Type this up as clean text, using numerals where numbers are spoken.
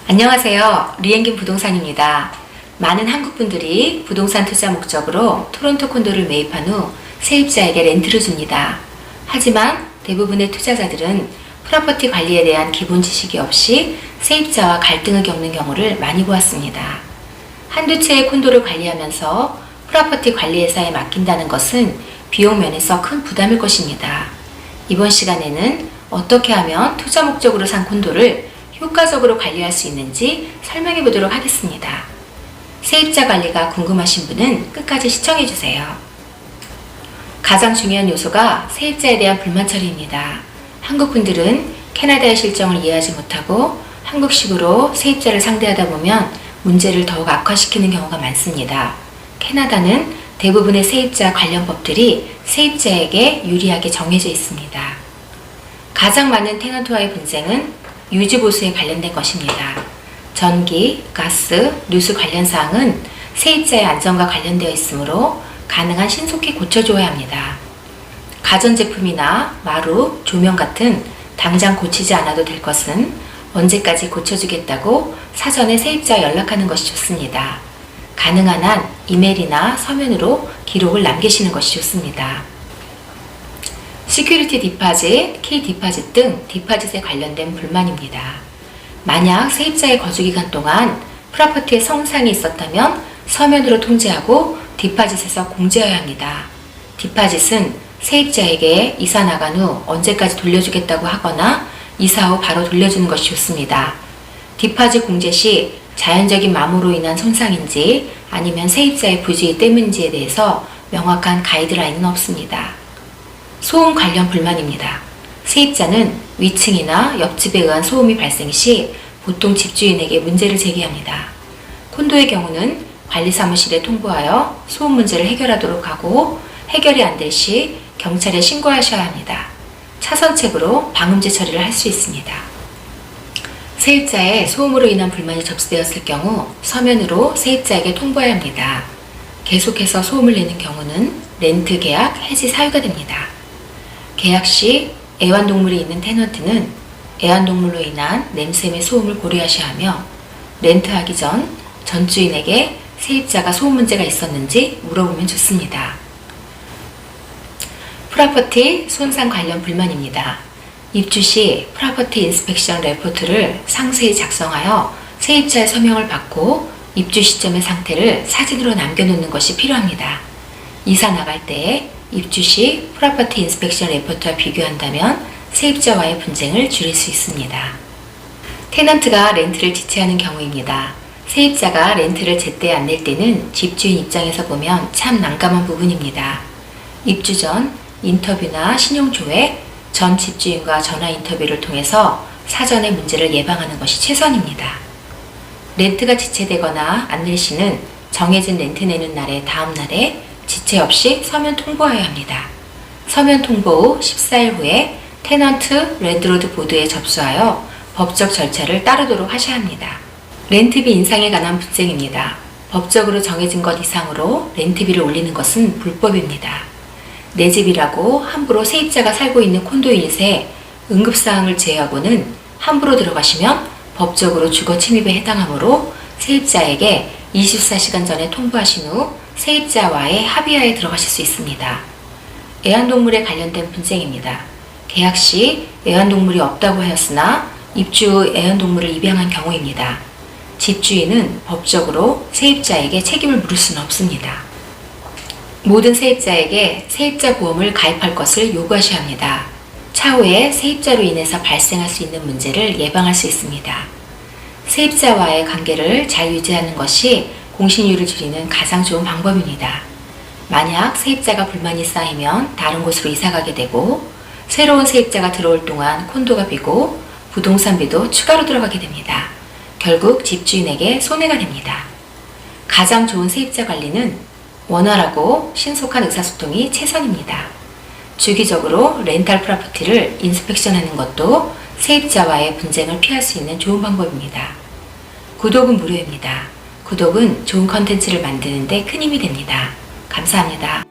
안녕하세요. 리엔김 부동산입니다. 많은 한국분들이 부동산 투자 목적으로 토론토 콘도를 매입한 후 세입자에게 렌트를 줍니다. 하지만 대부분의 투자자들은 프로퍼티 관리에 대한 기본 지식이 없이 세입자와 갈등을 겪는 경우를 많이 보았습니다. 한두 채의 콘도를 관리하면서 프로퍼티 관리회사에 맡긴다는 것은 비용 면에서 큰 부담일 것입니다. 이번 시간에는 어떻게 하면 투자 목적으로 산 콘도를 효과적으로 관리할 수 있는지 설명해 보도록 하겠습니다. 세입자 관리가 궁금하신 분은 끝까지 시청해 주세요. 가장 중요한 요소가 세입자에 대한 불만 처리입니다. 한국 분들은 캐나다의 실정을 이해하지 못하고 한국식으로 세입자를 상대하다 보면 문제를 더욱 악화시키는 경우가 많습니다. 캐나다는 대부분의 세입자 관련 법들이 세입자에게 유리하게 정해져 있습니다. 가장 많은 테넌트와의 분쟁은 유지보수에 관련된 것입니다. 전기, 가스, 누수 관련 사항은 세입자의 안전과 관련되어 있으므로 가능한 신속히 고쳐줘야 합니다. 가전제품이나 마루, 조명 같은 당장 고치지 않아도 될 것은 언제까지 고쳐주겠다고 사전에 세입자와 연락하는 것이 좋습니다. 가능한 한 이메일이나 서면으로 기록을 남기시는 것이 좋습니다. 시큐리티 디파짓, 키 디파짓 등 디파짓에 관련된 불만입니다. 만약 세입자의 거주기간 동안 프로퍼티에 성상이 있었다면 서면으로 통지하고 디파짓에서 공제해야 합니다. 디파짓은 세입자에게 이사 나간 후 언제까지 돌려주겠다고 하거나 이사 후 바로 돌려주는 것이 좋습니다. 디파짓 공제 시 자연적인 마모로 인한 손상인지 아니면 세입자의 부주의 때문인지에 대해서 명확한 가이드라인은 없습니다. 소음 관련 불만입니다. 세입자는 위층이나 옆집에 의한 소음이 발생 시 보통 집주인에게 문제를 제기합니다. 콘도의 경우는 관리사무실에 통보하여 소음 문제를 해결하도록 하고 해결이 안 될 시 경찰에 신고하셔야 합니다. 차선책으로 방음제 처리를 할 수 있습니다. 세입자의 소음으로 인한 불만이 접수되었을 경우 서면으로 세입자에게 통보해야 합니다. 계속해서 소음을 내는 경우는 렌트 계약 해지 사유가 됩니다. 계약 시 애완동물이 있는 테넌트는 애완동물로 인한 냄새 및 소음을 고려하셔야 하며 렌트하기 전 전주인에게 세입자가 소음 문제가 있었는지 물어보면 좋습니다. 프로퍼티 손상 관련 불만입니다. 입주 시 프로퍼티 인스펙션 레포트를 상세히 작성하여 세입자의 서명을 받고 입주 시점의 상태를 사진으로 남겨놓는 것이 필요합니다. 이사 나갈 때 입주 시 프로퍼티 인스펙션 레포트와 비교한다면 세입자와의 분쟁을 줄일 수 있습니다. 테넌트가 렌트를 지체하는 경우입니다. 세입자가 렌트를 제때 안 낼 때는 집주인 입장에서 보면 참 난감한 부분입니다. 입주 전 인터뷰나 신용조회, 전 집주인과 전화 인터뷰를 통해서 사전에 문제를 예방하는 것이 최선입니다. 렌트가 지체되거나 안 낼 시는 정해진 렌트 내는 날의 다음 날에 지체 없이 서면 통보해야 합니다. 서면 통보 후 14일 후에 테넌트 랜드로드 보드에 접수하여 법적 절차를 따르도록 하셔야 합니다. 렌트비 인상에 관한 분쟁입니다. 법적으로 정해진 것 이상으로 렌트비를 올리는 것은 불법입니다. 내 집이라고 함부로 세입자가 살고 있는 콘도유닛에 응급사항을 제외하고는 함부로 들어가시면 법적으로 주거 침입에 해당하므로 세입자에게 24시간 전에 통보하신 후 세입자와의 합의하에 들어가실 수 있습니다. 애완동물에 관련된 분쟁입니다. 계약 시 애완동물이 없다고 하였으나 입주 후 애완동물을 입양한 경우입니다. 집주인은 법적으로 세입자에게 책임을 물을 수는 없습니다. 모든 세입자에게 세입자 보험을 가입할 것을 요구하셔야 합니다. 차후에 세입자로 인해서 발생할 수 있는 문제를 예방할 수 있습니다. 세입자와의 관계를 잘 유지하는 것이 공실률을 줄이는 가장 좋은 방법입니다. 만약 세입자가 불만이 쌓이면 다른 곳으로 이사가게 되고 새로운 세입자가 들어올 동안 콘도가 비고 부동산비도 추가로 들어가게 됩니다. 결국 집주인에게 손해가 됩니다. 가장 좋은 세입자 관리는 원활하고 신속한 의사소통이 최선입니다. 주기적으로 렌탈 프로퍼티를 인스펙션하는 것도 세입자와의 분쟁을 피할 수 있는 좋은 방법입니다. 구독은 무료입니다. 구독은 좋은 컨텐츠를 만드는 데 큰 힘이 됩니다. 감사합니다.